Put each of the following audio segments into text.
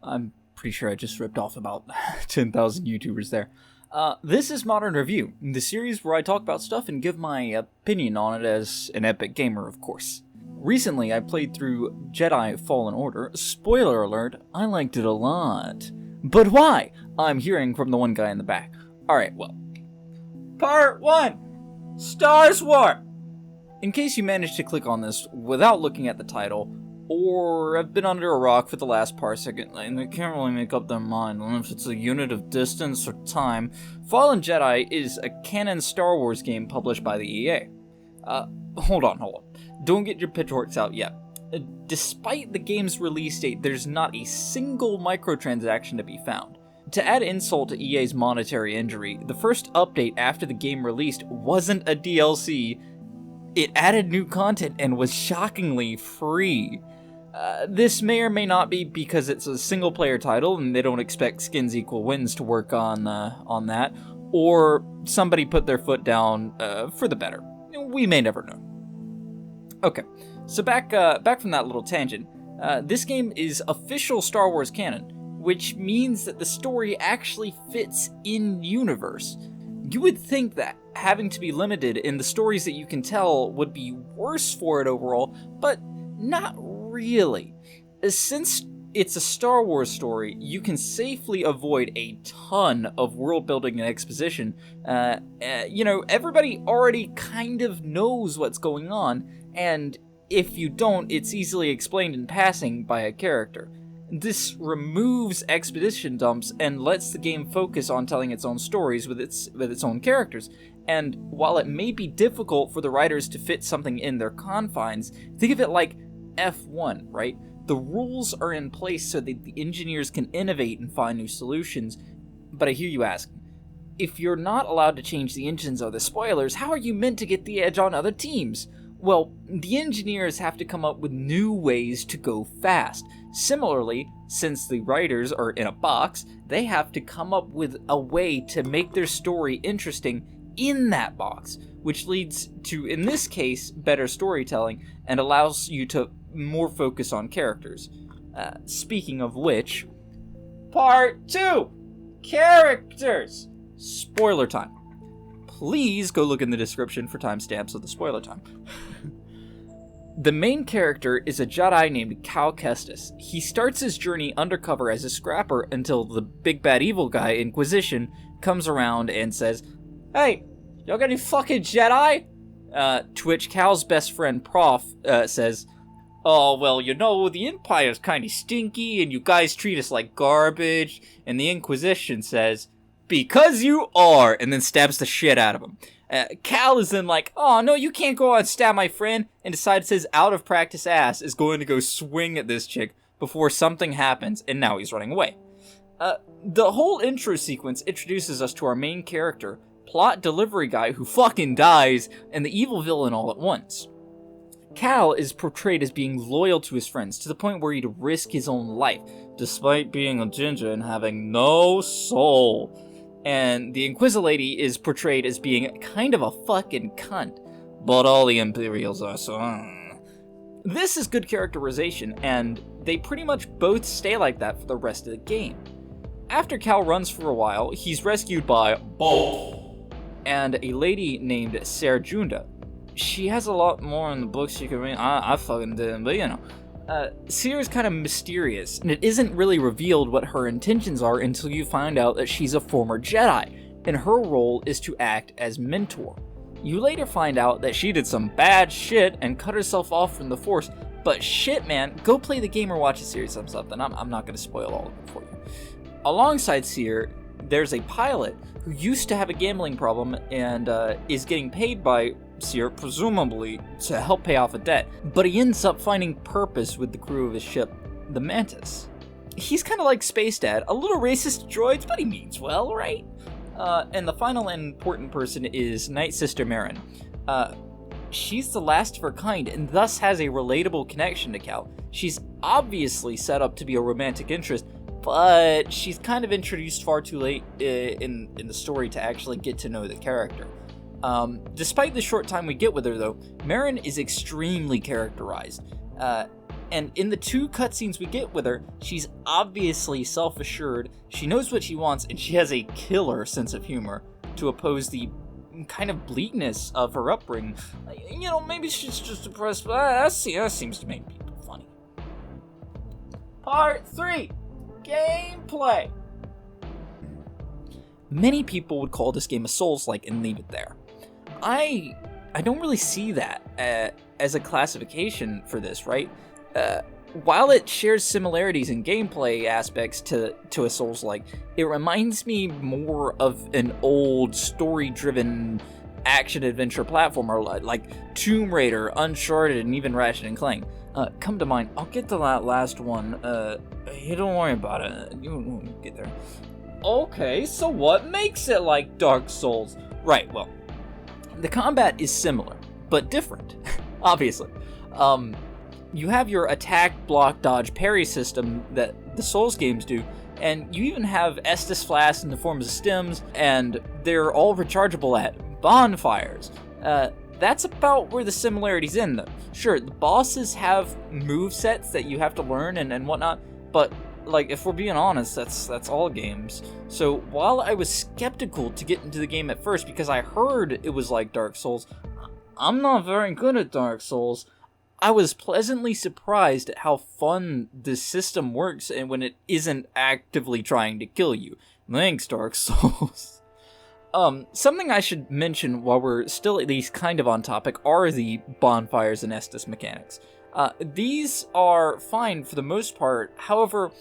I'm pretty sure I just ripped off about 10,000 YouTubers there. This is Modern Review, the series where I talk about stuff and give my opinion on it as an epic gamer, of course. Recently, I played through Jedi Fallen Order. Spoiler alert, I liked it a lot. But why? I'm hearing from the one guy in the back. Alright, well. Part 1! Stars War! In case you managed to click on this without looking at the title, or have been under a rock for the last parsec and they can't really make up their mind on if it's a unit of distance or time, Fallen Jedi is a canon Star Wars game published by the EA. Hold on. Don't get your pitchforks out yet. Despite the game's release date, there's not a single microtransaction to be found. To add insult to EA's monetary injury, the first update after the game released wasn't a DLC. It added new content and was shockingly free. This may or may not be because it's a single-player title and they don't expect skins equal wins to work on that, or somebody put their foot down for the better. We may never know. Okay, so back from that little tangent. This game is official Star Wars canon, which means that the story actually fits in universe. You would think that having to be limited in the stories that you can tell would be worse for it overall, but not really. Since it's a Star Wars story, you can safely avoid a ton of world building and exposition. Everybody already kind of knows what's going on, and if you don't, it's easily explained in passing by a character. This removes exposition dumps and lets the game focus on telling its own stories with its own characters. And while it may be difficult for the writers to fit something in their confines, think of it like F1, right? The rules are in place so that the engineers can innovate and find new solutions. But I hear you ask, if you're not allowed to change the engines or the spoilers, how are you meant to get the edge on other teams? Well, the engineers have to come up with new ways to go fast. Similarly, since the writers are in a box, they have to come up with a way to make their story interesting in that box, which leads to, in this case, better storytelling and allows you to more focus on characters. Speaking of which, Part 2! Characters! Spoiler time. Please go look in the description for timestamps of the spoiler time. The main character is a Jedi named Cal Kestis. He starts his journey undercover as a scrapper until the big bad evil guy, Inquisition, comes around and says, "Hey, y'all got any fucking Jedi?" To which Cal's best friend, Prof, says, "Oh, well, the Empire's kinda stinky and you guys treat us like garbage." And the Inquisition says, "Because you are," and then stabs the shit out of him. Cal is then like, "Oh, no, you can't go out and stab my friend," and decides his out-of-practice ass is going to go swing at this chick before something happens, and now he's running away. The whole intro sequence introduces us to our main character, plot delivery guy who fucking dies, and the evil villain all at once. Cal is portrayed as being loyal to his friends, to the point where he'd risk his own life, despite being a ginger and having no soul. And the Inquisilady is portrayed as being kind of a fucking cunt. But all the Imperials are so... This is good characterization, and they pretty much both stay like that for the rest of the game. After Cal runs for a while, he's rescued by Bolt and a lady named Serjunda. She has a lot more in the books you can read. I fucking didn't, but Seer's kind of mysterious, and it isn't really revealed what her intentions are until you find out that she's a former Jedi, and her role is to act as mentor. You later find out that she did some bad shit and cut herself off from the Force, but shit man, go play the game or watch a series of something. I'm not going to spoil all of it for you. Alongside Seer, there's a pilot who used to have a gambling problem and is getting paid by Seer, presumably, to help pay off a debt, but he ends up finding purpose with the crew of his ship, the Mantis. He's kind of like Space Dad, a little racist to droids, but he means well, right? And the final and important person is Night Sister Marin. She's the last of her kind, and thus has a relatable connection to Cal. She's obviously set up to be a romantic interest, but she's kind of introduced far too late in the story to actually get to know the character. Despite the short time we get with her, though, Marin is extremely characterized. And in the 2 cutscenes we get with her, she's obviously self-assured, she knows what she wants, and she has a killer sense of humor to oppose the kind of bleakness of her upbringing. Maybe she's just depressed, but that seems to make people funny. Part 3. Gameplay. Many people would call this game a Souls-like and leave it there. I don't really see that as a classification for this, right? While it shares similarities in gameplay aspects to a Souls-like, it reminds me more of an old story-driven action-adventure platformer like Tomb Raider, Uncharted, and even Ratchet & Clank. Come to mind, I'll get to that last one. Don't worry about it. You'll get there. Okay, so what makes it like Dark Souls? Right, well, the combat is similar, but different, obviously. You have your attack, block, dodge, parry system that the Souls games do, and you even have Estus flasks in the forms of stems, and they're all rechargeable at bonfires. That's about where the similarities end, though. Sure, the bosses have movesets that you have to learn and whatnot, but if we're being honest, that's all games. So while I was skeptical to get into the game at first because I heard it was like Dark Souls, I'm not very good at Dark Souls. I was pleasantly surprised at how fun this system works and when it isn't actively trying to kill you. Thanks, Dark Souls. Something I should mention while we're still at least kind of on topic are the bonfires and Estus mechanics. These are fine for the most part, however,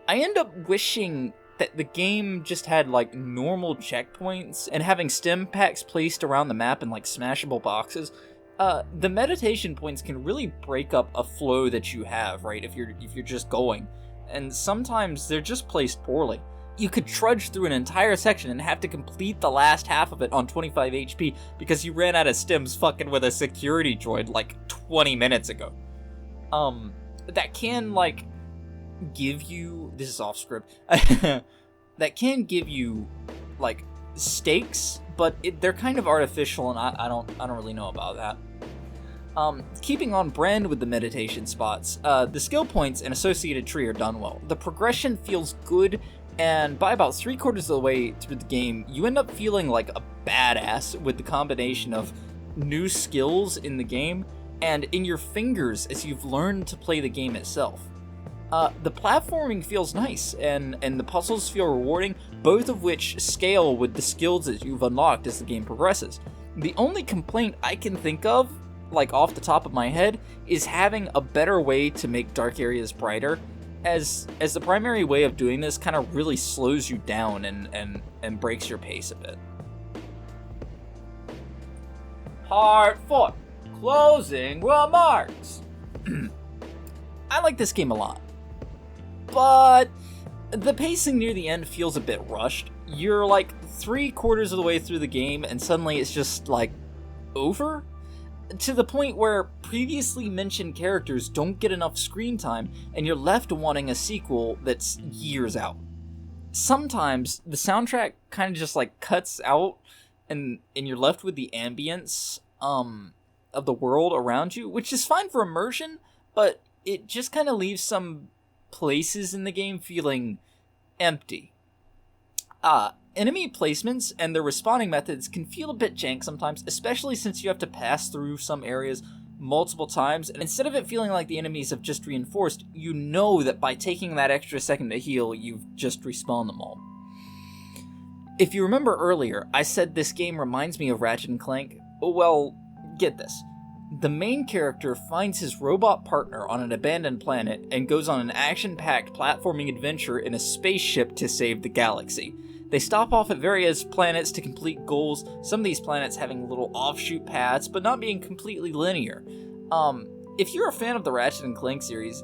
I end up wishing that the game just had normal checkpoints and having stim packs placed around the map in smashable boxes. The meditation points can really break up a flow that you have, right, if you're just going, and sometimes they're just placed poorly. You could trudge through an entire section and have to complete the last half of it on 25 HP because you ran out of stims fucking with a security droid 20 minutes ago. That can, give you... This is off script. That can give you, stakes, but they're kind of artificial, and I don't really know about that. Keeping on brand with the meditation spots, the skill points and associated tree are done well. The progression feels good, and by about 3/4 of the way through the game, you end up feeling like a badass with the combination of new skills in the game and in your fingers as you've learned to play the game itself. The platforming feels nice, and the puzzles feel rewarding, both of which scale with the skills that you've unlocked as the game progresses. The only complaint I can think of, off the top of my head, is having a better way to make dark areas brighter, as the primary way of doing this kind of really slows you down and breaks your pace a bit. Part 4. Closing remarks. I like this game a lot, but the pacing near the end feels a bit rushed. You're 3/4 of the way through the game and suddenly it's just over? To the point where previously mentioned characters don't get enough screen time and you're left wanting a sequel that's years out. Sometimes the soundtrack kind of just cuts out and you're left with the ambience of the world around you, which is fine for immersion, but it just kind of leaves some places in the game feeling empty. Enemy placements and their respawning methods can feel a bit jank sometimes, especially since you have to pass through some areas multiple times, and instead of it feeling like the enemies have just reinforced, you know that by taking that extra second to heal, you've just respawned them all. If you remember earlier, I said this game reminds me of Ratchet & Clank. Well, get this. The main character finds his robot partner on an abandoned planet and goes on an action-packed platforming adventure in a spaceship to save the galaxy. They stop off at various planets to complete goals, some of these planets having little offshoot paths, but not being completely linear. If you're a fan of the Ratchet & Clank series,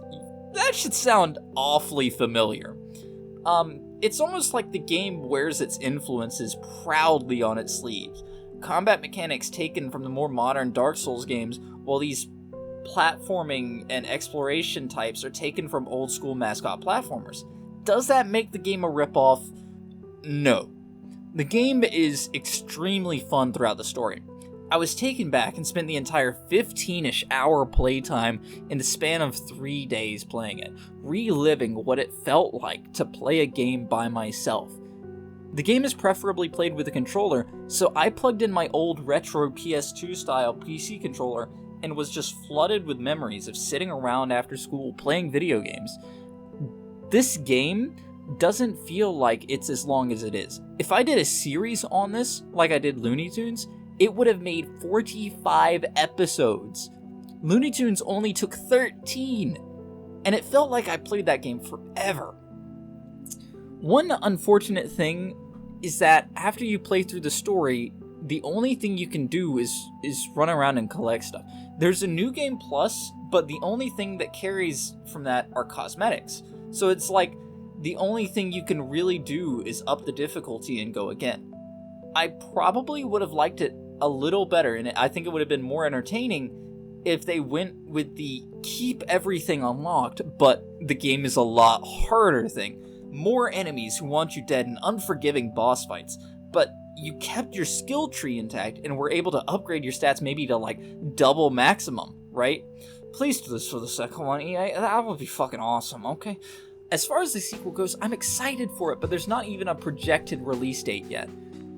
that should sound awfully familiar. It's almost like the game wears its influences proudly on its sleeves. Combat mechanics taken from the more modern Dark Souls games, while these platforming and exploration types are taken from old-school mascot platformers. Does that make the game a ripoff? No. The game is extremely fun throughout the story. I was taken back and spent the entire 15-ish hour playtime in the span of 3 days playing it, reliving what it felt like to play a game by myself. The game is preferably played with a controller, so I plugged in my old retro PS2 style PC controller and was just flooded with memories of sitting around after school playing video games. This game doesn't feel like it's as long as it is. If I did a series on this, like I did Looney Tunes, it would have made 45 episodes. Looney Tunes only took 13, and it felt like I played that game forever. One unfortunate thing is that after you play through the story, the only thing you can do is run around and collect stuff. There's a New Game Plus, but the only thing that carries from that are cosmetics. So it's like the only thing you can really do is up the difficulty and go again. I probably would have liked it a little better, and I think it would have been more entertaining if they went with the keep everything unlocked, but the game is a lot harder thing. More enemies who want you dead and unforgiving boss fights, but you kept your skill tree intact and were able to upgrade your stats maybe to like double maximum, right? Please do this for the second one, EA. That would be fucking awesome, okay? As far as the sequel goes, I'm excited for it, but there's not even a projected release date yet.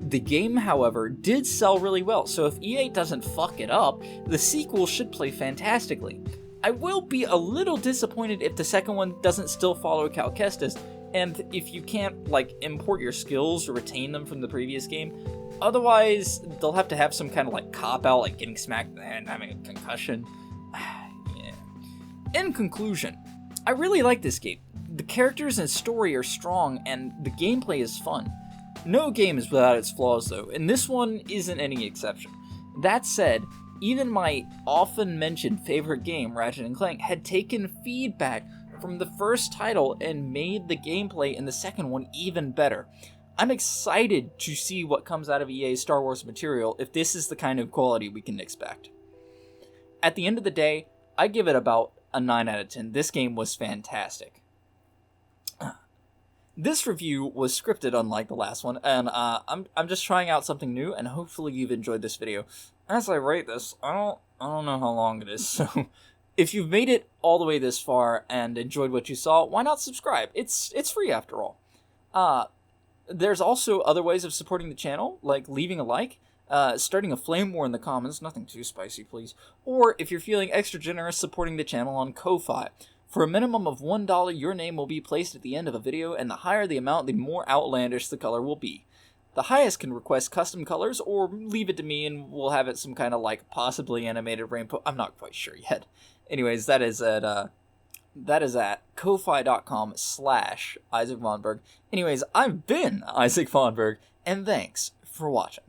The game, however, did sell really well, so if EA doesn't fuck it up, the sequel should play fantastically. I will be a little disappointed if the second one doesn't still follow Cal Kestis, and if you can't, like, import your skills or retain them from the previous game. Otherwise, they'll have to have some kind of, like, cop-out, like getting smacked in the head and having a concussion. Yeah. In conclusion, I really like this game. The characters and story are strong, and the gameplay is fun. No game is without its flaws, though, and this one isn't any exception. That said, even my often-mentioned favorite game, Ratchet & Clank, had taken feedback from the first title and made the gameplay in the second one even better. I'm excited to see what comes out of EA's Star Wars material if this is the kind of quality we can expect. At the end of the day, I give it about a 9 out of 10. This game was fantastic. This review was scripted unlike the last one, and I'm just trying out something new, and hopefully you've enjoyed this video. As I write this, I don't know how long it is, so if you've made it all the way this far and enjoyed what you saw, why not subscribe? It's free after all. There's also other ways of supporting the channel, like leaving a like, starting a flame war in the comments, nothing too spicy please, or if you're feeling extra generous, supporting the channel on Ko-Fi. For a minimum of $1, your name will be placed at the end of a video, and the higher the amount, the more outlandish the color will be. The highest can request custom colors, or leave it to me and we'll have it some kind of like possibly animated rainbow. I'm not quite sure yet. Anyways, that is at ko-fi.com/Isaac Vonberg. Anyways, I've been Isaac Vonberg, and thanks for watching.